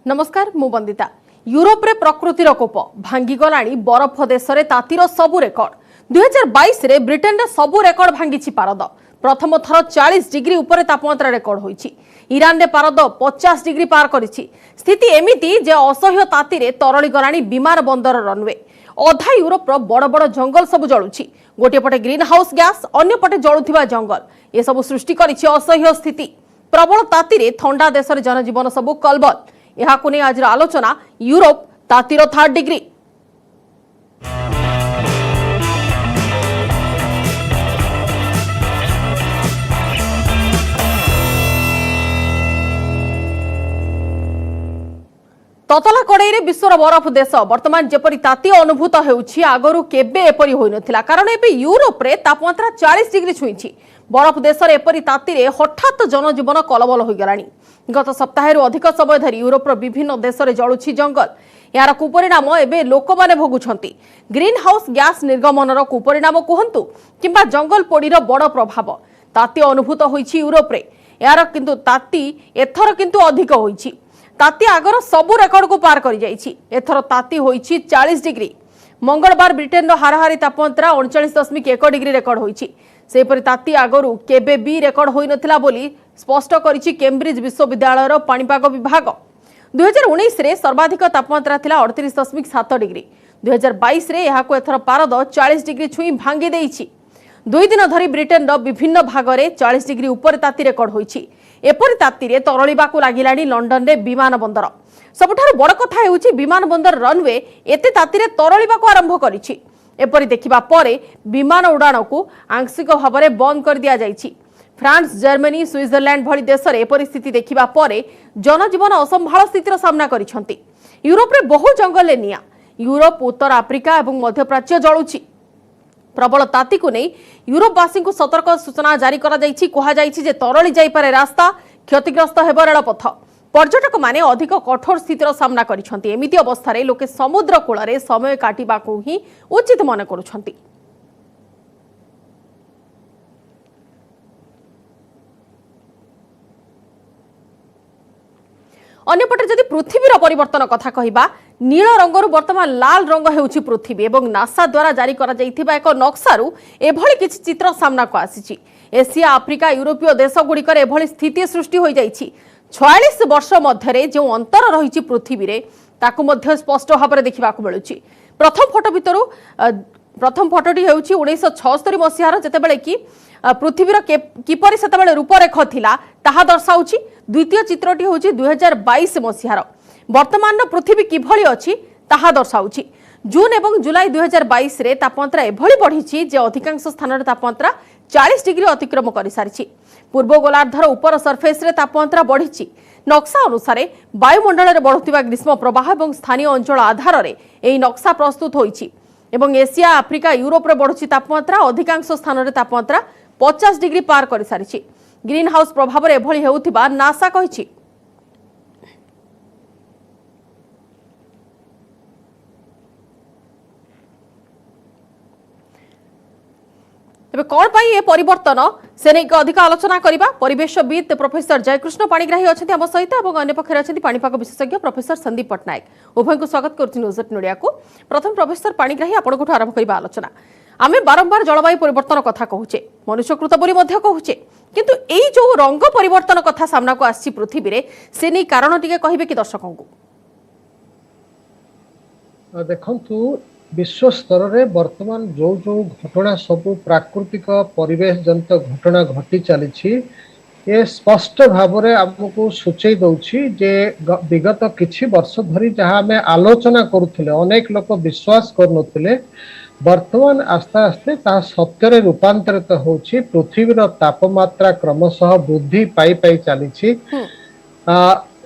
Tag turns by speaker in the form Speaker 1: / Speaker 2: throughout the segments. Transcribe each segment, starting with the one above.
Speaker 1: नमस्कार मु वंदिता। यूरोप रे प्रकृतिर कोप भांगीगलाणी बरफ देश रे तातीर सबु रेकर्ड 2022 रे ब्रिटेन रे सबु रेकर्ड भांगी पारद प्रथम थर 40 डिग्री उपरे तापमात्रा रेकर्ड होईछि। ईरान रे पारद 50 डिग्री पार करिछि। स्थिति एमिति जे असह्य ताती रे तरळी गलाणी विमान बंदर रनवे। अधा यूरोप रो बड़ बड़ जंगल सबु जळुछि। गोटे पटे ग्रीन हाउस गैस अन्य पटे जळुथिबा जंगल ए सबु सृष्टि करिछि असह्य स्थिति। प्रबल ताती रे थंडा देश रे जनजीवन सबु कलबल। यहाकु नै आज आलोचना यूरोप तातीर 3 डिग्री। ततला कड़े विश्वर बरफ देश वर्तमान जेपरी ताती अनुभूत होउछि आगरु केबे एपरी होई नथिला। कारण एबे यूरोप रे तापमात्रा 40 डिग्री छुईछि। बरफ देश रे एपरी ताती रे हठात जनजीवन कलबल होई गलानी। गत सप्ताह अधिक समय धरी यूरोप विभिन्न देश में जलुछि जंगल। यार कुपरिणाम एबे लोक माने भोगुछंती। ग्रीन हाउस गैस निर्गमनर कुपरिणाम कहंतु किंबा जंगल पोड़ीर बड़ प्रभाव ताती अनुभूत होइछि यूरोप रे। यार किंतु ताती एथर किंतु अधिक होइछि। ताती आगर सबु रेकर्ड को पार करि जाइछि। एथर ताती होइछि 40 डिग्री। मंगलवार ब्रिटेन रो हाराहारी तापमात्रा 39.1 डिग्री रेकर्ड होइछि। सेपरि ताती आगरु केबे भी रेकर्ड होई नथिला बोली स्पष्ट करिछि केम्ब्रिज विश्वविद्यालय रो पाणीपाग विभाग। 2019 रे सर्वाधिक तापमात्रा थिला 38.7 डिग्री। 2022 रे एहाको एथर पारद 40 डिग्री छुई भांगी देइछि। 2 दिन धरी ब्रिटेन रो विभिन्न भाग रे 40 डिग्री ऊपर ताती रेकर्ड होइछि। एपरि ताती रे तरळिबाकू लागिलाणी लंडन रे विमान बंदर। सबठारु बड़ कथा हेउछि विमान बंदर रनवे एते ताती रे तरळिबाकू आरंभ करिछि। एपरि देखिबा परे विमान उड़ाण को आंशिक भाव में बंद कर दिया जाइछि। फ्रांस, जर्मनी, स्विट्जरलैंड भली देश में परिस्थिति देखिबा परे जनजीवन असंभाल स्थितिर सामना करिसंती। यूरोप रे बहु जंगल ले निया। यूरोप, उत्तर आफ्रिका और मध्यप्राच्य जळुछि। प्रबल ताती को नहीं यूरोपवासी को सतर्क सूचना जारी करा जाइछि। कहा जाइछि जे तरळी जाई पारे रास्ता, क्षतिग्रस्त हेब रेलपथ। पर्यटक माने अधिक कठोर स्थितिर सामना करिसंती। एमिति अवस्था रे लोके समुद्र कूल रे समय काटिबाकू ही उचित मन करुछंती। अन्यपटे जदि पृथ्वीर परिवर्तन कथा कहिबा नील रंगरु वर्तमान लाल रंग हेउछि पृथ्वी एवं नासा द्वारा जारी करा जाइथिबा एक नक्सारु एभଳି किछि चित्र सामना को आसीछि। एशिया, आफ्रिका, यूरोपीय देश गुड़िकर एभଳି स्थिति सृष्टि होई जाइछि। 46 वर्ष मध्य जो अंतर रही पृथ्वी रे ताकू मध्य स्पष्ट भाव में देखा मिलूँ। प्रथम फोटो भितर प्रथम फोटोटी हूँ 1976 मसीहार जितेबाला कि पृथ्वीर किपरि सेतेबाला रूपरेख थिला ताहा दर्शाउछि। द्वितीय चित्रटी हूँ 2022 मसीहार वर्तमान पृथ्वी किभଳି अछि ताहा दर्शाउछि। जून एवं जुलाई 2022 रे तापमात्रा एभଳି बढ़ी जे अधिकांश स्थान रे तापमात्रा 40 डिग्री अतिक्रम कर सारी। पूर्व गोलार्धर उपर सरफेस रे तापमात्रा बढ़ी। नक्शा अनुसार वायुमंडल में बढ़ुवा ग्रीष्म प्रवाह और स्थानीय अंचल आधार में यह नक्शा प्रस्तुत होइछि। एवं एशिया, आफ्रिका, यूरोप रे बढ़ुची तापमात्रा अधिकांश स्थान रे तापमात्रा 50 डिग्री पार कर सारी। ग्रीन हाउस प्रभाव में एभଳି हेउथिबा नासा कहिछि। तेबे कौन पाई ये परिवर्तन से नहीं अधिक आलोचना करबा परिवेशविद प्रोफेसर जयकृष्ण पाणिग्राही अच्छे आम सहित और अन्य पक्षर अच्छे पाणीपाग विशेषज्ञ प्रोफेसर संदीप पट्टनायक। उभय को स्वागत करुच्ची न्यूज एट मीडिया को। प्रथम प्रोफेसर पाणिग्राही आपको आरंभ करबा आलोचना। आमे बारंबार जलवायु परिवर्तन कथा कहूचे, मनुष्यकृत बोली मध्य कहूचे, किंतु एई जो रंग परिवर्तन कथा सामना को आसी पृथ्वी रे से नहीं कारण टिके कहिबे कि दर्शकों को?
Speaker 2: देखंतु विश्व स्तर रे वर्तमान जो जो घटना सब प्राकृतिक परिवेश जनित घटना घटी चली ये स्पष्ट भाव में आमको सूचई दउछि जे विगत किछि वर्ष धरी जहाँ आम आलोचना करुथिले अनेक लोक विश्वास करनुथिले वर्तमान आस्ते आस्ते ता सत्य रूपांतरित होछि। पृथ्वीर तापमात्रा क्रमशः वृद्धि पाई पाई चली।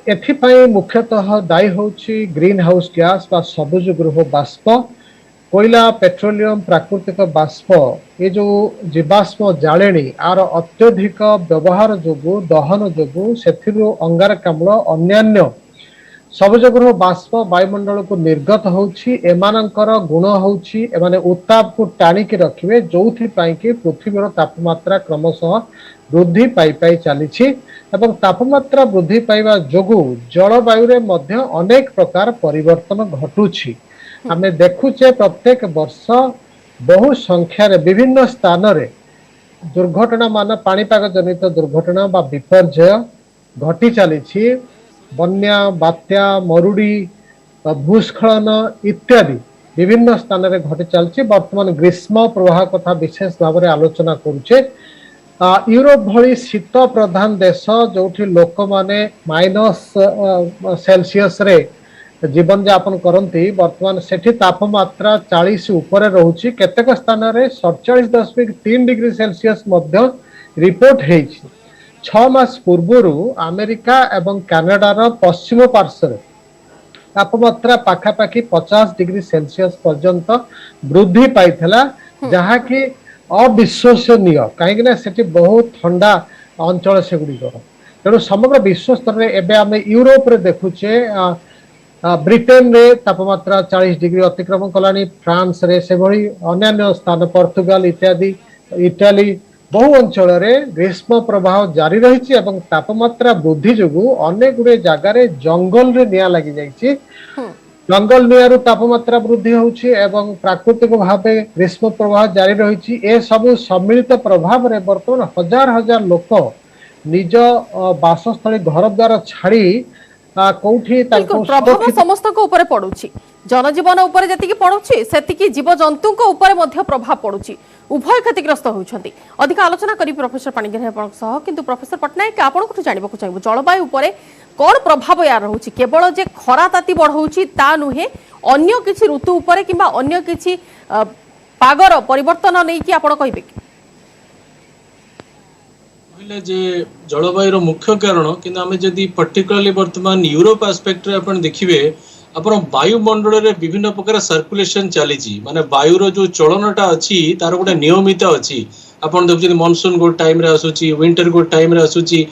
Speaker 2: एथिपाई मुख्यतः दायी होछि ग्रीन हाउस गैस बा सबुज गृह बाष्प, कोयला, पेट्रोलियम, प्राकृतिक बाष्प ये जो जीवाश्म जाळेणी आर अत्यधिक व्यवहार जोगु दहन जोगु सेथिरु अंगारकाम्ल अन्यान्य सबुज गृह बाष्प वायुमंडल को निर्गत होउछि एमानंकर गुण होउछि एमाने उत्ताप को टाणिकी रखिबे जोथि पाई कि पृथ्वीर तापमात्रा क्रमशः वृद्धि पाई पाई चलीछि एवं तापमात्रा वृद्धि पाइबा जोगु जलवायु रे मध्य अनेक प्रकार परिवर्तन घटुछि आमे देखुचे प्रत्येक वर्ष बहु संख्यार विभिन्न स्थान रे दुर्घटना मान पाणीपाग जनित दुर्घटना बा विपर्यय घटी चली बन्या बात्या मरुड़ी भूस्खलन इत्यादि विभिन्न स्थान रे घटी चलछि वर्तमान ग्रीष्म प्रवाह कथा विशेष भाव में आलोचना करुचे यूरोप भली शीत प्रधान देश जोठी लोक माने माइनस सेल्सियस रे जीवन यापन करती वर्तमान सेठी तापमात्रा 40 ऊपर रोचे केतेक स्थान रे 47.3 डिग्री सेल्सियस मध्य रिपोर्ट हेछि 6 मास पूर्व अमेरिका एवं कनाडार पश्चिम पार्श्व तापमात्रा पाखापाखि 50 डिग्री सेल्सियस पर्यंत वृद्धि पाइथिला जहाँकि अविश्वसनीय कहीं सेठी बहुत ठंडा अंचल से गुड़िक तेणु समग्र विश्व स्तर में एवं आम यूरोप रे देखुचे ब्रिटेन रे तापमात्रा 40 डिग्री अतिक्रम कलानी फ्रांस रे से भली अन्य स्थान पोर्तुगाल इत्यादि इटाली बहु अंचल रे ग्रीष्म प्रभाव जारी रही एवं तापमात्रा वृद्धि जोगु अनेक गुड़े जगार जंगल रे निया लगी जाइए जंगल नियारू तापमात्रा वृद्धि होउछि एवं प्राकृतिक भाव ग्रीष्म प्रभाव जारी रही ए सब सम्मिलित प्रभाव रे वर्तमान हजार हजार लोक निज बासस्थली घर द्वार छाड़ी कोठी
Speaker 1: प्रभाव समस्त को ऊपर पड़ुछि जनजीवन ऊपर जतिकी पड़ुछि सेतिकी जीव जंतु को ऊपर मध्य प्रभाव पड़ुछि उभय क्षतिग्रस्त होउछंती अधिक आलोचना करी प्रोफेसर पाणिग्राही आपन सह किंतु प्रोफेसर पटनायक आपन को जानिबा चाहिबो जलवायु ऊपर कोन प्रभाव या रहउछि केवल जे खरा ताती बढ़उछि ता नुहे अन्य किछि ऋतु ऊपर किबा अन्य किछि पागर परिवर्तन नै कि आपन कहिबे
Speaker 3: जे जलवायु मुख्य कारण किंतु आमे जदि पर्टिकुलरली वर्तमान यूरोप एस्पेक्ट रे अपन देखिबे अपन वायुमंडल रे विभिन्न प्रकार सर्कुलेशन चली माने वायुर जो चलनटा अच्छी तार गोटे नियमित अच्छी अपन देखुछन मानसून गो टाइम रे आसुची विंटर गो टाइम रे आसुची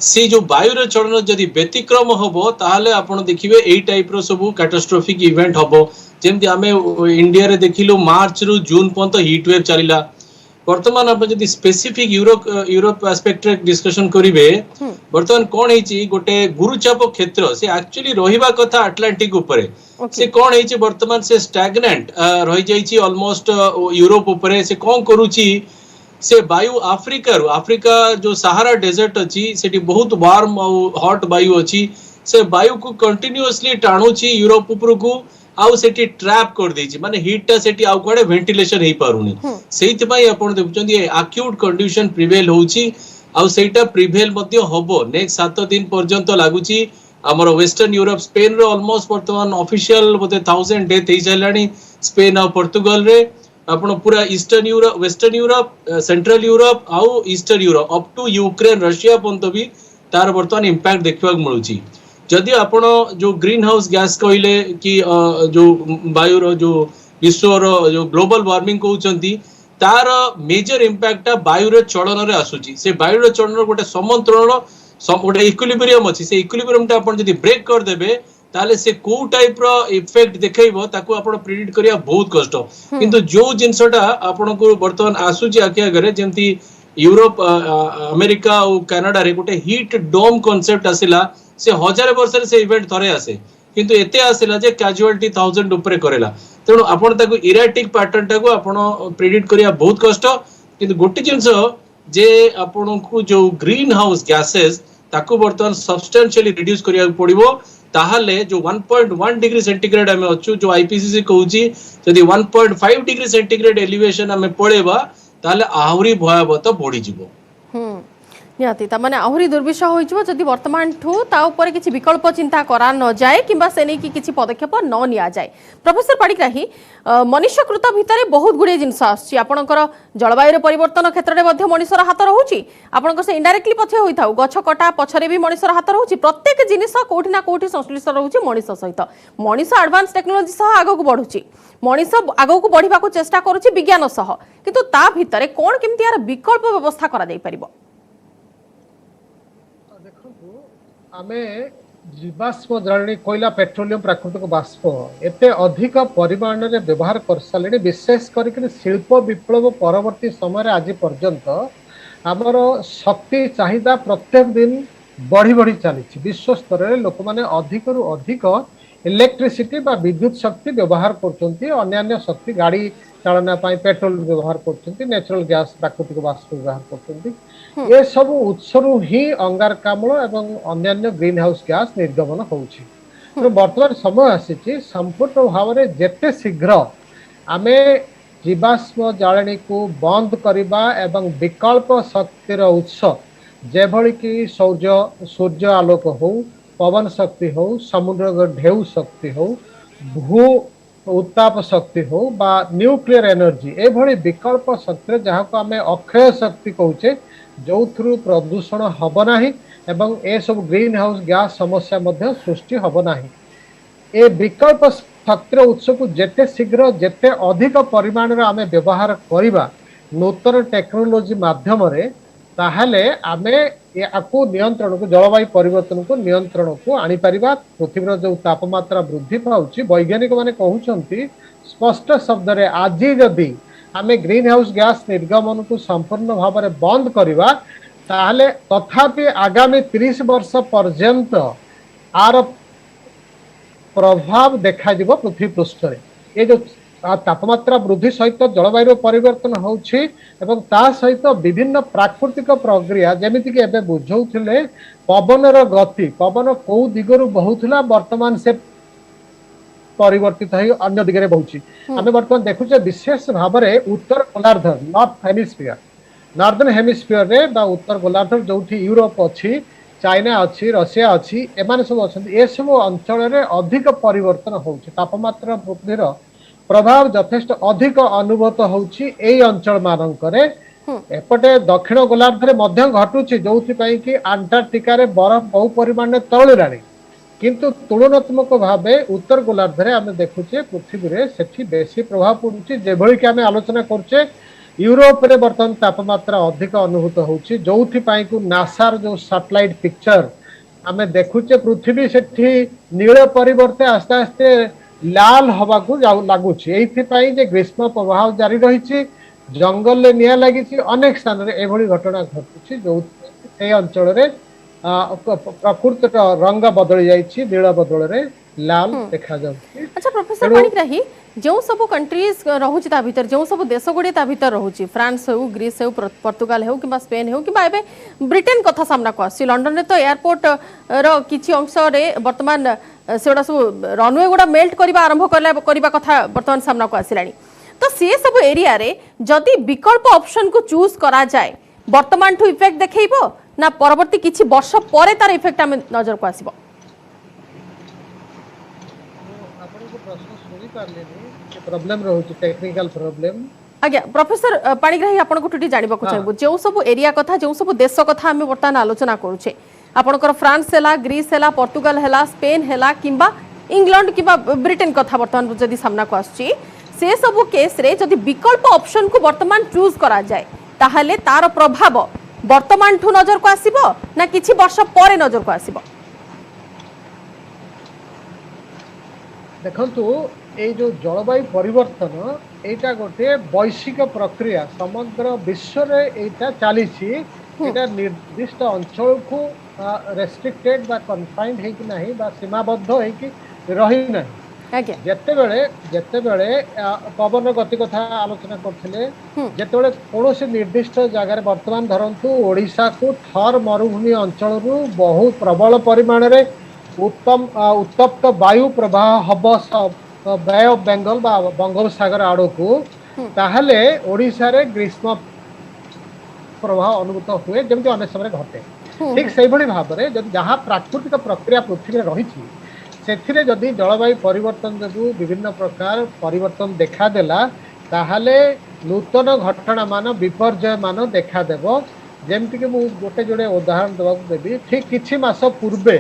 Speaker 3: से जो वायुर चलन जदि व्यतिक्रम हबो ताहले आपण देखिबे एई टाइप रो सब कैटास्ट्रोफिक इवेंट हबो जेमति आमे इंडिया रे देखिलो मार्च रु जून पर्यंत हीट वेव चलिला वर्तमान आप जदि स्पेसिफिक यूरोप एस्पेक्ट रे डिस्कशन करिवे वर्तमान कोन हेची गोटे गुरुचाप क्षेत्र से एक्चुअली रहिबा कथा अटलांटिक ऊपर से कोन हेची वर्तमान से स्टैग्नेंट रहि जाईची ऑलमोस्ट यूरोप ऊपर से कोन करूची से वायु अफ्रीका जो सहारा डेजर्ट अछि सेठी बहुत वार्म हॉट वायु अछि से वायु को कंटिन्यूअसली टाणुची यूरोप ऊपर को आउ सेठी ट्रैप कर देछि माने हीट ता सेठी आउ कोडे वेंटिलेशन हे पारुनी सेहित पई आपण देखुचंदी एक्यूट कंडीशन प्रिवेल होउची आउ सेटा प्रिवेल मध्ये होबो नेक्स्ट 7 दिन पर्यंत लागुची हमर वेस्टर्न यूरोप स्पेन रे ऑलमोस्ट वर्तमान ऑफिशियल मध्ये 1000 डेथ हे जालानी स्पेन और पोर्तुगाल रे आपण पूरा eastern Europe western Europe central Europe आउ eastern Europe up to Ukraine Russia पर्यंत भी तार वर्तमान इंपैक्ट देखबा मिलुची जदि आपण जो ग्रीन हाउस गैस कहले कि जो वायु जो विश्व जो ग्लोबल वार्मिंग कहउचंती तार मेजर इंपैक्ट वायु रे चलन रे आसुची से वायु रे चलन गोटे समंत्रण गोटे इक्विलिब्रियम अछि से इक्विलिब्रियम ता आपण जदि ब्रेक कर देबे ताले से को टाइप रो इफेक्ट देखैबो ताको आपण प्रेडिक्ट करिया बहुत कष्ट किंतु जो जिंसटा आपण को वर्तमान आसुची आके अगर जेंती यूरोप अमेरिका और कनाडा रे गोटे हीट डोम कांसेप्ट आसिला से 1000 वर्ष से इवेंट थरे आसे किंतु एते आसिला जे कैजुअलिटी 1000 ऊपर करेला तेणु आपण ताको इराटिक पैटर्न ताको आपण प्रेडिक्ट करिया बहुत कष्ट किंतु गोटे जिंस जे आपण को जो ग्रीन हाउस गैसेस ताको वर्तमान सब्सटेंशियली रिड्यूस करिया पड़िबो ताहले जो 1.1 डिग्री सेंटीग्रेड हमें अच्छु जो आईपीसीसी कहउची यदि 1.5 डिग्री सेंटीग्रेड एलिवेशन हमें पड़ेबा ताहले आहुरी भयावह बढ़ी जिवो
Speaker 1: निहाती तामाने आहुरी दुर्विषय होइजो जदि वर्तमान ठू ता ऊपर किछि विकल्प चिंता करा न जाए किबा से नै कि किछि पदक्षेप न निया जाए प्रोफेसर पाणिग्राही मनुष्यकृत भितरे बहुत गुडे जिंस आछि आपनकर जलवायु परिवर्तन क्षेत्र रे मध्ये मनुष्यर हाथ रहउची आपनकर से इनडायरेक्टली पछे होइथाउ गछ कटा पछरे भी मनुष्यर हाथ रहउची प्रत्येक जिनिस कोठी ना कोठी संश्लिष्ट रहउची मनुष्य सहित मनुष्य एडवांस टेक्नोलॉजी सह आगो को बढ़ुची मनुष्य आगो को बढ़िबा को चेष्टा करूची विज्ञान सह किंतु ता भितरे कोन केमति यार विकल्प व्यवस्था करा जाई परिबो
Speaker 2: आमे जीवाश्म जलानी कोयला पेट्रोलियम प्राकृतिक बाष्प एते अधिक परिमाण में व्यवहार कर सारे विशेष करके शिल्प विप्लव परवर्ती समय आज पर्यंत आमर शक्ति चाहिदा प्रत्येक दिन बढ़ी बढ़ी चली विश्व स्तर में लोक मैंने अधिक रु अधिक इलेक्ट्रिसिटी बा विद्युत शक्ति व्यवहार कर शक्ति गाड़ी चालना पेट्रोल व्यवहार कर नेचुरल गैस प्राकृतिक बाष्प व्यवहार कर ये सब उत्सरू ही अंगारकाम्ल एवं अन्य ग्रीन हाउस गैस निर्गमन होउछि तो वर्तमान समय आसी संपूर्ण भाव में जेते शीघ्र आमे जीवाश्म जाळेनी को बंद करबा एवं विकल्प शक्तिर उत्स जेभଳି कि सूर्य आलोक हो पवन शक्ति हो समुद्र ढेउ शक्ति हो भू उत्ताप शक्ति हो बा न्यूक्लियर एनर्जी एभଳି विकल्प शक्ति जहाँ को आमे अक्षय शक्ति कहूचे जो थ्रु प्रदूषण हब नाही एवं ए सब ग्रीन हाउस गैस समस्या मध्य सृष्टि हब नाही ए विकल्प शक्तिर उत्स को जेते शीघ्र जेते अधिक परिमाण रे आमे व्यवहार करिबा नूतन टेक्नोलोजी माध्यम रे ताहले आमे याकू नियंत्रण को जलवायु परिवर्तन को नियंत्रण को आनी परिबा पृथ्वीर जो तापमात्रा वृद्धि पाउची वैज्ञानिक माने कहउचंती स्पष्ट शब्द रे आज जदी आमे ग्रीन हाउस गैस निर्गमन को संपूर्ण भाव में बंद करवा ताहले तथापि आगामी 30 वर्ष पर्यंत आर प्रभाव देखा जीव पृथ्वी पृष्ठ रे ये जो तापमात्रा वृद्धि सहित जलवायु परिवर्तन होउछि एवं ता सहित विभिन्न प्राकृतिक प्रक्रिया जेमिति कि एबे बुझौथिले पवनर गति पवन को दिगरु बहुथला वर्तमान से परिवर्तित है अन्य दिगरे बहुची आमे वर्तमान देखुचे विशेष भाव में उत्तर गोलार्ध नॉर्दर्न हेमिस्फीयर रे बा उत्तर गोलार्ध जोठी यूरोप अच्छी चाइना अच्छी रशिया अच्छी एमाने सब अछंती ए सब अंचल रे अधिक परिवर्तन होउची तापमात्रा वृद्धिर प्रभाव यथेष्ट अधिक अनुभूत होउची एई अंचल मानकरे एपटे दक्षिण गोलार्ध रे मध्य घटुची जोथि पई कि अंटार्कटिका रे बरफ बहु परिमाण रे तळुलाणी किंतु तुलनात्मक भाव उत्तर गोलार्ध रे आमे देखुचे पृथ्वी रे सेठी बेसी प्रभाव पड़ुची जेभଳି कि आमे आलोचना करछे यूरोप रे वर्तमान तापमात्रा अधिक अनुभूत होउची जोथि पई को नासार जो सैटेलाइट पिक्चर आमे देखुचे पृथ्वी सेठी नील परिवर्ते आस्ते आस्ते लाल हवा को लागुची एथि पई जे ग्रीष्म प्रभाव जारी रहिची जंगल ले निया लागिची अनेक स्थान रे एभଳି घटना घटुची जो ए अंचल रे प्रकृति रंग बदल जाइछि नीला बदल रे लाल देखा जाउछि।
Speaker 1: अच्छा प्रोफेसर पाणिग्राही जो सब कंट्रीज रहुछि ता भीतर जो सब देश गुडी ता भीतर रहुछि फ्रांस हो ग्रीस हो पोर्तुगाल हो कि स्पेन हो कि एबे ब्रिटेन कथा सामना को आछि लंडन रे तो एयरपोर्ट रो किछि अंश रे वर्तमान सेडा सब रनवे गुडा मेल्ट करबा आरंभ करबा कथा वर्तमान सामना को आसिलानी तो से सब एरिया रे जदी विकल्प ऑप्शन को चूज करा जाए वर्तमान ठू इफेक्ट देखैबो ना परवर्ती किछि वर्ष परे तार इफेक्ट हम नजर को आसीबो
Speaker 2: आपन को प्रश्न सुनि पारलेनी के प्रॉब्लम रहउछि टेक्निकल प्रॉब्लम
Speaker 1: आज्ञा प्रोफेसर पाणिग्राही आपन को टुटी जानिबा को चाहबो जो सब एरिया कथा जो सब देश कथा हम वर्तमान आलोचना करूछे आपनकर फ्रांस हैला ग्रीस हैला पोर्तुगाल हैला स्पेन हैला किंबा इंग्लैंड किंबा ब्रिटेन कथा वर्तमान जदी सामना को आछि से सब केस रे जदी विकल्प ऑप्शन को वर्तमान चूज करा जाए ताहले तार प्रभाव वर्तमान ठू नजर को आसीबो ना किछि वर्ष परे नजर को आसीबो
Speaker 2: देखंतु ए जो जलवायु परिवर्तन एटा गोटे वैश्विक प्रक्रिया समग्र विश्व रे एटा चालीछि एटा निर्दिष्ट अंचल को रेस्ट्रिक्टेड बा कन्फाइंड है कि नहीं बा सीमाबद्ध है कि रही नहीं जेते बेले पवन गति कथा आलोचना करथिले जेते बेले कोनोसी निर्दिष्ट जगह वर्तमान धरंतु ओडिशा को थर मरुभूमि अंचल रु बहुत प्रबल परिमाण रे उत्तप्त वायु प्रवाह हब बे ऑफ बेंगल बा बंगोपसागर आड़ को ताहले ओडिशा रे ग्रीष्म प्रवाह अनुभूत हुए जमति अनेक समय घटे ठीक से भली भाव रे जदि जहाँ प्राकृतिक प्रक्रिया पृथ्वी रही से जदि जलवायु परिवर्तन जो विभिन्न प्रकार परिवर्तन देखादेला ताहले नूतन घटना मान विपर्यय मान देखादेव जमती कि मुझे गोटे जोड़े उदाहरण देवा देवी ठीक किछि मास पूर्वे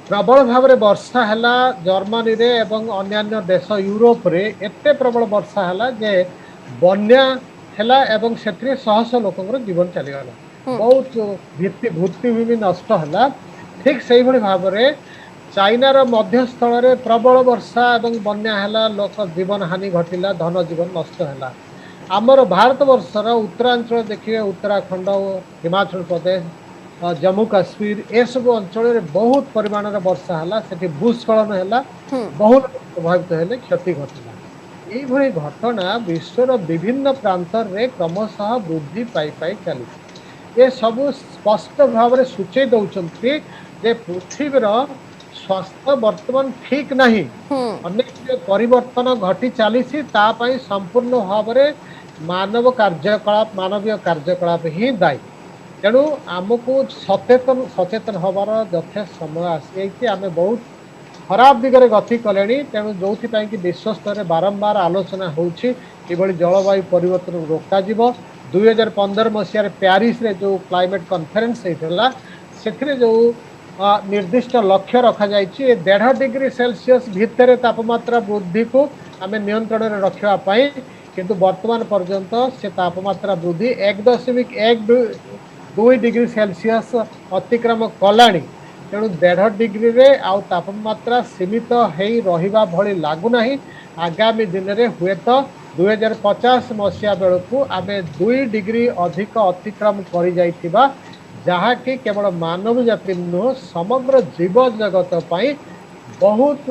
Speaker 2: प्रबल भाव में वर्षा है जर्मनी रे एवं अन्य देश यूरोप रे एते प्रबल वर्षा है जे बन्या है एवं से शह शह लोक जीवन चलीगला बहुत भित्तिभूमि नष्ट है ठीक से भाव में चाइनार मध्यस्थल रे प्रबल वर्षा एवं बन्या हैला, लोक जीवन हानि घटिला, धन जीवन नष्ट हैला। आमर भारत वर्षर उत्तरांचल देखिए, उत्तराखंड, हिमाचल प्रदेश, जम्मू काश्मीर ए सब अंचल में बहुत परिमाण वर्षा है, सेठी भूस्खलन है, बहुत प्रभावित हेले, क्षति घटला। यही घटना विश्वर विभिन्न प्रांत रे क्रमशः वृद्धि पाई पाई चली। ये सब स्पष्ट भाव में सूचई दौरान जे पृथ्वीर स्वास्थ्य वर्तमान ठीक नहीं, अनेक परिवर्तन घटी चली, संपूर्ण भाव में मानव कार्यकलाप, मानवीय कार्यकलाप ही दायी। तेणु आमको सचेतन हबार यथेष्ट समय आसी, आम बहुत खराब दिगरे गति कले। तेणु जो कि विश्व स्तर में बारंबार आलोचना होछि जलवायु परिवर्तन रोक। 2015 मसीह प्यारिस रे जो क्लाइमेट कॉन्फ्रेंस होता से जो निर्दिष्ट लक्ष्य रखा जाए 1.5 डिग्री सेल्सियस भितर तापमात्रा वृद्धि को आम नियंत्रण में रखापी, किंतु वर्तमान पर्यंत से तापमात्रा वृद्धि 1.12 डिग्री सेल्सियस अतिक्रम कलानी। तेणु 1.5 डिग्री रे आउ तापमात्रा सीमित हो रहिबा भली लागुना। आगामी दिन में हुए तो 2050 मसीहा बेलू आम 2 डिग्री अधिक अतिक्रम कर जाइथिबा, जहा कि केवल मानव जाति नुह समग्र जीव जगत पाई बहुत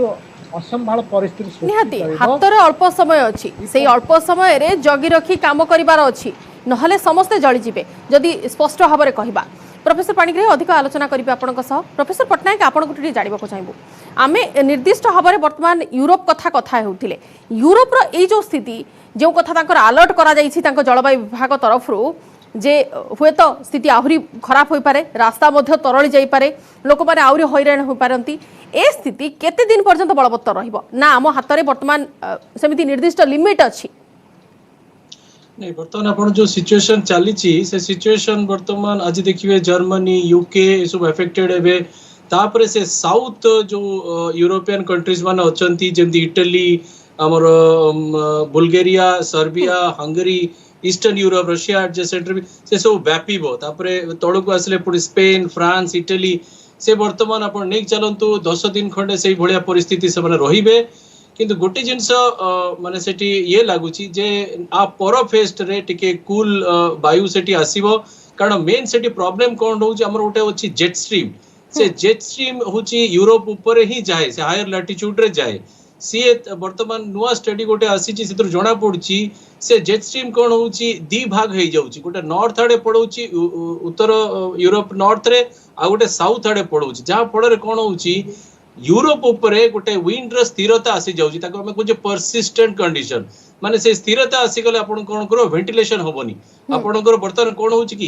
Speaker 2: असंभाल परिस्थिति
Speaker 1: निहाती हाथ रे अल्प समय अछि, सेही अल्प समय रे जगी रखी काम करिवार अछि, नहले समस्त जळी जिवे जदि स्पष्ट भाବରେ कहिबा। प्रोफेसर पाणिग्राही अधिक आलोचना करिबे आपनक सह। प्रोफेसर पटनायक आपन को टिके जानिबा को चाहबो, आमे निर्दिष्ट भाବରେ वर्तमान यूरोप कथा हेउथिले, यूरोप रो ए जो स्थिति जो कथा तांकर अलर्ट करा जाईछि तांको जलवायु विभाग तरफरु जे हुए तो स्थिति आहुरी खराब होई पारे, रास्ता मध्य तरळी जाई पारे, लोक माने आहुरी हैरान होई पारंती। ए स्थिति केते दिन पर्यंत बलवत्तर रहिबो ना आम हाथ रे वर्तमान सेमिति निर्दिष्ट लिमिट अछि?
Speaker 3: नहीं, वर्तमान आपण जो सिचुएशन चली से सिचुएशन वर्तमान आज देखिए जर्मनी, यूके ये सब अफेक्टेड हेबे। तापर से साउथ जो यूरोपियन कंट्रीज मान अछंती, जेमती इटली, हमर Bulgaria, Serbia, Hungary, eastern Europe, Russia adjacent भी से सब व्यापीबो। तापरे तळो को आसले पुडी स्पेन, फ्रांस, इटली से वर्तमान आपण नेक चलंतु 10 दिन खंडे से भलिया परिस्थिति से माने रहिबे। किंतु गोटे जिनस माने सेठी ये लागुची जे आ पर फेस्ट रे टिके कूल वायु सेठी आसीबो, कारण मेन सेठी प्रॉब्लम कोन होउची हमर ओटे होची जेट स्ट्रीम। से जेट स्ट्रीम होची यूरोप ऊपर ही जाए, से हायर लैटिट्यूड रे जाए। सी वर्तमान नुआ स्टडी गोटे आसीची सेतर जणा पडुची से जेट स्ट्रीम कोन होउची दी भाग हे जाउची, गोटे नॉर्थ आडे पडुची उत्तर यूरोप नॉर्थ रे, आ गोटे साउथ आडे पडुची, जहा फଳରେ कोन होउची यूरोप ऊपर गोटे विंड र स्थिरता आसी जाउची, ताको हम कुछ परसिस्टेंट कंडीशन, माने से स्थिरता आसी गले आपण कोन करो वेंटिलेशन होबनी। आपण को वर्तमान कोन होउची कि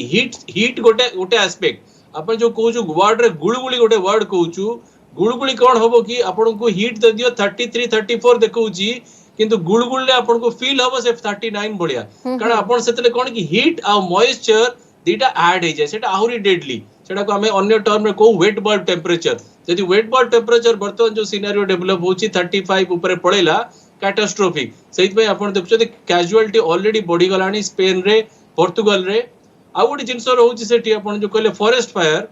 Speaker 3: हीट गोटे एस्पेक्ट आपण जो कहूछु वर्ड रे गुळगुळी गोटे वर्ड कहूछु, गुळगुळी कोन होबो कि आपण को हीट दे दियो 33 34 देखौची, किंतु गुळगुळले आपण को फील होबो से 39 बढ़िया, कारण आपण सेतले कोन कि हीट आ मॉइस्चर दीटा ऐड हे जाय, सेटा आहुरी डेडली। सेटा को हमें अन्य टर्म में को वेट बल्ब टेम्परेचर, यदि वेट बल्ब टेम्परेचर वर्तमान जो सिनेरियो डेवलप होची 35 ऊपर पड़ेला कैटास्ट्रोफिक। सेहित में आपण देखछते कैजुअलिटी ऑलरेडी बढ़ी गलानी स्पेन रे, पोर्तुगाल रे। आ गोटे जिनस रहउची सेठी आपण जो कहले फॉरेस्ट फायर,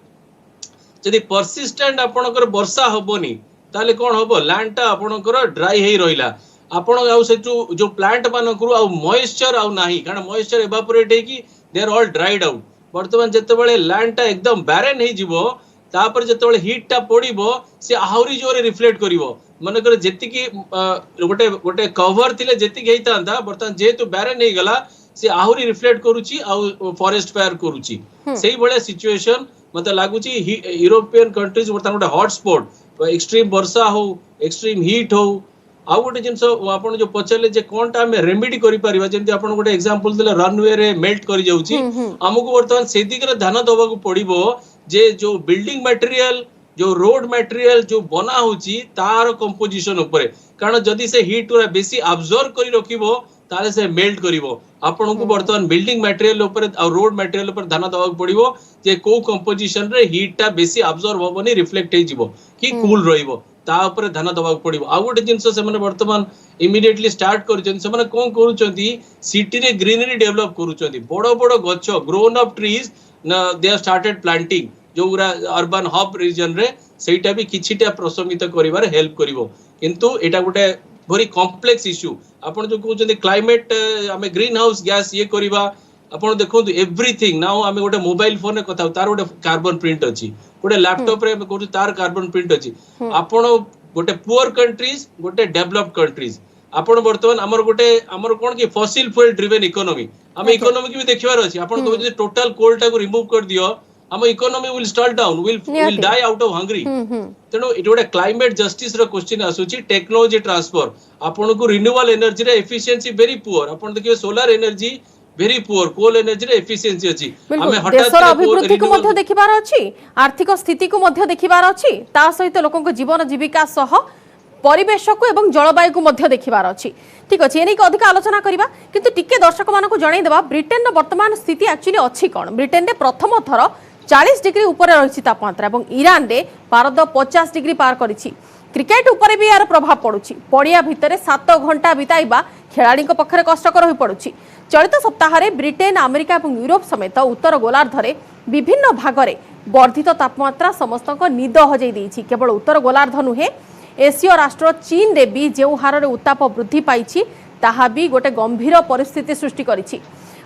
Speaker 3: यदि परसिस्टेंट आपणकर वर्षा होबनी ताले कोन होबो, लैंड टा आपणकर ड्राई हेई रहिला, आपण आउ से जो प्लांट मान करू आ मॉइस्चर आ नाही, कारण मॉइस्चर एवापोरेट हे कि they are all dried out. वर्तमान जते बेले लैंड टा एकदम बैरन हे जिवो, तापर जते बेले हीट टा पड़िबो से आहुरी जोरे रिफ्लेक्ट करिवो। मन कर जेति की गोटे कवर थिले जेति के हेतांता, वर्तमान जेतु बैरन हे गला से आहुरी रिफ्लेक्ट करूची आ फॉरेस्ट फायर करूची। सेही भले सिचुएशन मते लागुची यूरोपियन कंट्रीज वर्तमान गोटे हॉटस्पॉट, एक्सट्रीम वर्षा हो, एक्सट्रीम हीट हो। आ गोटे जिनस आपण जो पचले जे कोनटा हमें रेमेडी करि परिबा, जेंति आपण गोटे एग्जांपल दिले रनवे रे मेल्ट करि जाउची, हमको वर्तमान से दिगरे ध्यान दबाकू पड़िबो जे जो बिल्डिंग मटेरियल, जो रोड मटेरियल जो बना होची तार कंपोजिशन ऊपर, कारण जदि से हीट पूरा बेसी अब्जॉर्ब करि रखिबो ताले से मेल्ट करिवो। आपण को वर्तमान बिल्डिंग मटेरियल ऊपर आ रोड मटेरियल ऊपर ध्यान दबाकू पड़िबो जे को कंपोजिशन रे हीट टा बेसी अब्जॉर्ब होबनी, रिफ्लेक्ट हे जिवो कि कूल रहिबो, ता ऊपर ध्यान दबाकू पड़िबो। आ गोटे जिंस से माने वर्तमान इमीडिएटली स्टार्ट करूछन, से माने कोन करूछंती सिटी रे ग्रीनरी डेवलप करूछंती, बड़ो बड़ो गछ grown up trees they are started planting, जो अर्बन हब रीजन रे सेटा भी किछिटा प्रशमित करिवार हेल्प करिवो किंतु एटा गोटे very complex issue आपण जो कहउछन क्लाइमेट हमें ग्रीन हाउस गैस ये करिवा आपण देखो एवरीथिंग नाउ हमें गोटे मोबाइल फोन रे कथा तार गोटे कार्बन प्रिंट अछि गोटे लैपटॉप रे कहउ तार कार्बन प्रिंट अछि आपण गोटे पुअर कंट्रीज गोटे डेवलप्ड कंट्रीज आपण वर्तमान हमर गोटे हमर कोन कि फॉसिल फ्यूल ड्रिवन इकोनॉमी हम इकोनॉमी की भी देखिबार अछि आपण कहउ जे टोटल कोल टा को रिमूव कर दियो हम economy will stall down will die out of hungry तेनो इट गोटे क्लाइमेट जस्टिस रो क्वेश्चन आसुची टेक्नोलॉजी ट्रांसफर आपण को रिन्यूएबल एनर्जी रे एफिशिएंसी वेरी पुअर आपण देखियो solar energy very poor coal energy रे एफिशिएंसी अछि हमें हटात
Speaker 1: देशर अभिवृद्धि को मध्य देखिबार अछि आर्थिक स्थिति को मध्य देखिबार अछि ता सहित लोकन को जीवन जीविका सह परिवेश को एवं जलवायु को मध्य देखिबार अछि ठीक अछि एनी को अधिक आलोचना करिबा किंतु टिके दर्शक मानको जणाई देबा ब्रिटेन रो वर्तमान स्थिति एक्चुअली अछि कोन ब्रिटेन रे प्रथम थर 40 डिग्री ऊपर रही तापमात्रा और ईरान रे पारद 50 डिग्री पार करिछि क्रिकेट ऊपर भी यार प्रभाव पड़ुछि पड़िया भितर 7 घंटा बिताइबा खेलाड़ी पक्षरे कष्टकर हो पड़ुछि चलित सप्ताह रे ब्रिटेन अमेरिका और यूरोप समेत उत्तर गोलार्धरे विभिन्न भागरे वर्धित तापमात्रा समस्त निद हजई देछि केवल उत्तर गोलार्ध नुहे एशिया राष्ट्र चीन रे भी जो हार उत्ताप वृद्धि पाइछि ताहा भी गोटे गंभीर परिस्थिति सृष्टि करिछि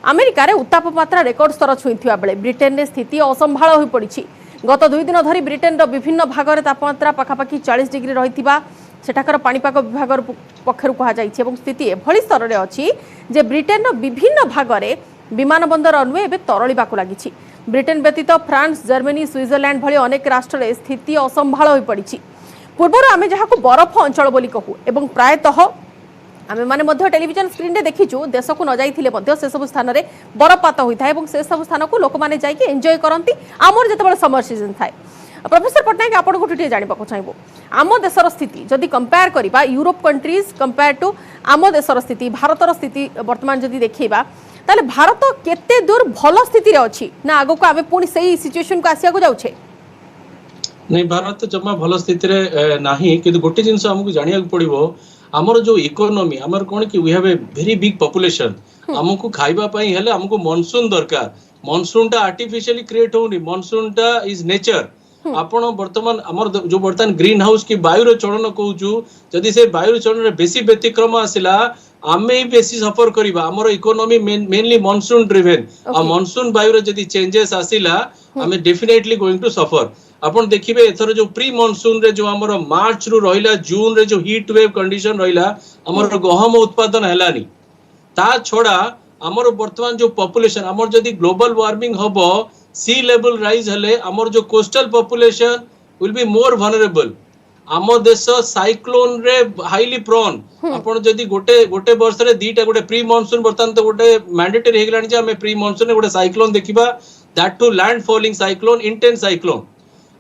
Speaker 1: अमेरिका रे उत्ताप मात्रा रेकर्ड स्तर छुईथिबा बेले ब्रिटेन रे स्थिति असंभाळ होई पड़िछि गत 2 दिन धरी ब्रिटेन रो विभिन्न भागरे तापमात्रा पाखापाखि 40 डिग्री रहिथिबा सेठाकर पाणीपाग विभाग पक्षरु कहा जाइछि एवं स्थिति एभली स्तर रे अछि जे ब्रिटेन रो विभिन्न भागरे विमान बंदर अन्वे एबे तरळिबाकु लागिछि ब्रिटेन व्यतीत फ्रांस जर्मनी स्विट्जरलैंड भली अनेक राष्ट्र रे स्थिति असंभाळ होई पड़िछि पूर्वरु आमे जहाको बरफ अंचल बोली कहू एवं प्रायतः आमे माने मध्य टेलीविजन स्क्रीन रे देखिछु देश को न जाइथिले मध्य से सब स्थान रे बरफपात होइथाय एवं से सब स्थान को लोक माने जाई के एन्जॉय करंती आमर जतबेले समर सीजन थाय प्रोफेसर पटनायक आपण को टुटे जानि पाको चाहबो आम देशर स्थिति जदि कंपेयर करिबा यूरोप कंट्रीज कंपेयर टू आम देशर स्थिति भारतर स्थिति वर्तमान जदि देखिबा ताले भारत केते दूर भलो स्थिति रे अछि ना आगो को आमे पुनी सही सिचुएशन को आसिया को जाउछे
Speaker 3: नहीं भारत जमा भलो स्थिति रे नाही कि गोटे जिंस हमकु जानिया पड़िबो हमर जो इकोनॉमी हमर कोन कि we have a very big population हमकु खाइबा पई हेले हमकु मानसून दरकार मानसून टा आर्टिफिशियली क्रिएट होनी मानसून टा इज नेचर आपण वर्तमान हमर जो वर्तमान ग्रीन हाउस की वायु रो चलन कहूछु जदि से वायु चलन रे बेसी व्यतिक्रम आसिला आमे ही बेसी सफर करिबा हमर इकोनॉमी मेनली मानसून ड्रिवन आ मानसून वायु रो जदि चेंजेस आसिला आमे डेफिनेटली गोइंग टू सफर आपण देखिबे एथर जो प्री मानसून रे जो हमर मार्च रु रहिला जून रे जो हीट वेव कंडीशन रहिला हमर गहम उत्पादन हेलानी ता छोड़ा हमर वर्तमान जो पॉपुलेशन हमर जदि ग्लोबल वार्मिंग हबो सी लेवल राइज हले हमर जो coastal population will be more vulnerable हमर देश साइक्लोन रे हाईली प्रोन आपण जदि गोटे वर्ष रे दीटा गोटे प्री मानसून वर्तमान तो गोटे मैंडेटरी हे गेलानी जे हमें प्री मानसून रे गोटे साइक्लोन देखिबा that to land falling cyclone intense cyclone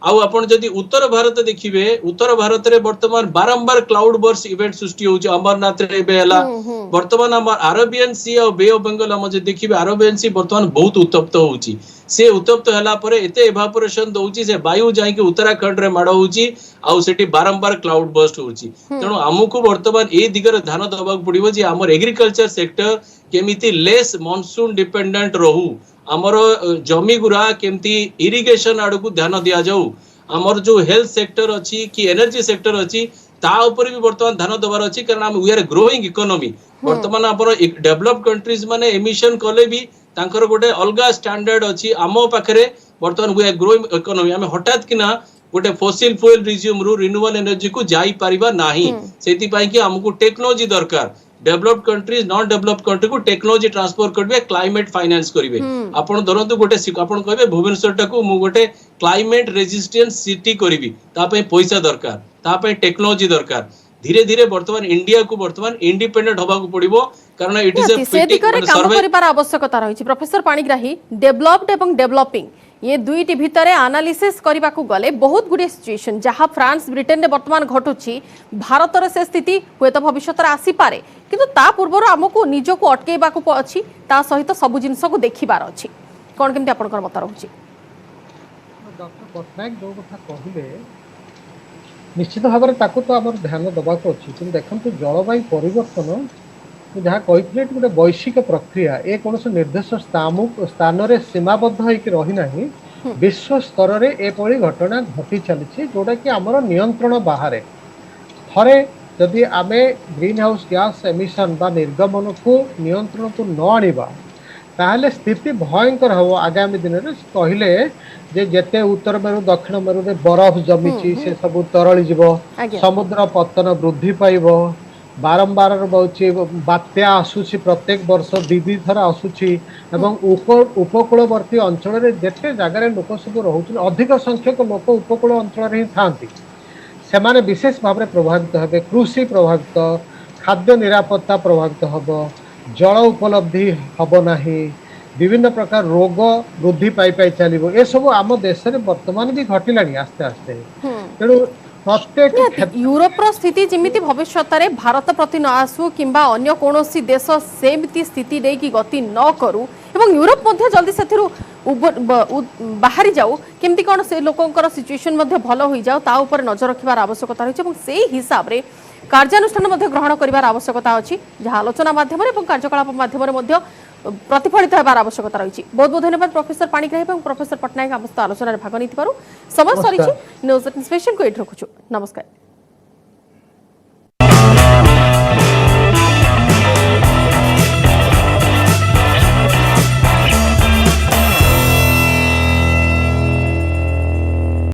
Speaker 3: आउ आपण जदि उत्तर भारत देखिबे उत्तर भारत रे वर्तमान बारंबार क्लाउड बर्स्ट इवेंट सृष्टि होउछ अमरनाथ रे बेला वर्तमान हमर अरेबियन सी और बे ऑफ बंगाल हम जे देखिबे अरेबियन सी वर्तमान बहुत उत्तप्त होउची से उत्तप्त हला परे एते एवापोरेशन दोउची से वायु जाई के उत्तराखंड रे माड होउची आउ सेठी बारंबार क्लाउड बर्स्ट होउची तेनो हमकु वर्तमान ए दिगरे ध्यान दबाक पड़िबो जे हमर एग्रीकल्चर सेक्टर केमिति लेस मानसून डिपेंडेंट रहू हमर जमी गुरा केमती इरिगेशन आड़ को ध्यान दिया जाऊ हमर जो हेल्थ सेक्टर अछि कि एनर्जी सेक्टर अछि ता ऊपर भी वर्तमान ध्यान देबार अछि कारण हम वी आर ग्रोइंग इकोनॉमी वर्तमान हमर डेवलप्ड कंट्रीज माने एमिशन कले भी तांकर गोटे अलगा स्टैंडर्ड अछि आमो पाखरे वर्तमान वी आर ग्रोइंग इकोनॉमी हम हठात किना गोटे फॉसिल फ्यूल रिज्यूम रु रिन्यूएबल एनर्जी को जाई परिबा नाही सेति पई कि हमकु टेक्नोलॉजी दरकार developed countries non developed country को टेक्नोलॉजी ट्रांसफर करबे क्लाइमेट फाइनेंस करिवे आपण धरंतु गोटे आपण कहबे भुवनेश्वर टाको मु गोटे क्लाइमेट रेजिस्टेंट सिटी करिवि ता पई पैसा दरकार ता पई टेक्नोलॉजी दरकार धीरे धीरे वर्तमान इंडिया को वर्तमान इंडिपेंडेंट होबा को पड़िबो कारण इट इज ए
Speaker 1: फिटिंग काम करिबार आवश्यकता रहिछि प्रोफेसर पाणिग्राही डेवलप्ड एवं डेवलपिंग ये दुईटी भितर एनालिसिस करने को गले बहुत गुड़े सिचुएशन जहाँ फ्रांस ब्रिटेन रे वर्तमान घटुची भारत से स्थिति हुए तो भविष्य आसी पारे किंतु ता पूर्व आमको निजको अटकेबा को अच्छी ता सहित सब जिनस को देखिबार अच्छी कौन केमती आपनकर मत रहुची
Speaker 2: डॉक्टर पटनायक जो कथा कहले निश्चित भाव में ताको तो आमर ध्यान दबा को अच्छी कि देखंतु जलवायु परिवर्तन जहाँ कही गोटे वैश्विक प्रक्रिया ए कौन निर्देश स्थान रे सीमाबद्ध होकर रही ना विश्व स्तर रे एपरी घटना घटी चली जोटा कि आमर नियंत्रण बाहर थरे जदि आमे ग्रीन हाउस गैस एमिशन बा निर्गमन को नियंत्रण को न आनिबा ताहले स्थिति भयंकर हम आगामी दिन में कहले जे जेते उत्तर मेरु दक्षिण मेरु रे बरफ जमी से सब तरली जीव समुद्र पतन वृद्धि पाइब बारंबार बात्या आसूची प्रत्येक वर्ष दीदी थर आसूची एवं उपकूलवर्ती अंचल रे जेते जगह लोक सब रोच अधिक संख्यक लोक उपकूल अंचल ही था सेमाने विशेष भाव में प्रभावित हेबे कृषि प्रभावित खाद्य निरापत्ता प्रभावित हम जल उपलब्धि हम नाही विभिन्न प्रकार रोग वृद्धि पाई पाई चलो ये सब आम देश में वर्तमान भी घटला आस्ते आस्ते तेणु प्रत्येक
Speaker 1: यूरोप स्थिति जमी भविष्य में भारत प्रति न आसू किंबा अन्य कौन देश सेमती स्थिति देकी गति न करू एवं यूरोप जल्दी से बाहरी जाऊ केमती कौन से लोकंकर सिचुएशन भल हो जाओ ता ऊपर नजर रखिबार आवश्यकता रही से हिसाब रे कार्यानुष्ठान ग्रहण करिवार आवश्यकता अछि जहाँ आलोचना माध्यम और कार्यकलाप माध्यम प्रतिफलित होबार आवश्यकता रही बहुत बहुत धन्यवाद प्रोफेसर पाणिग्राही और प्रोफेसर पट्टनायक आम आलोचना भाग नहीं समय सरी न्यूज स्पेशल को ये रखुछु नमस्कार।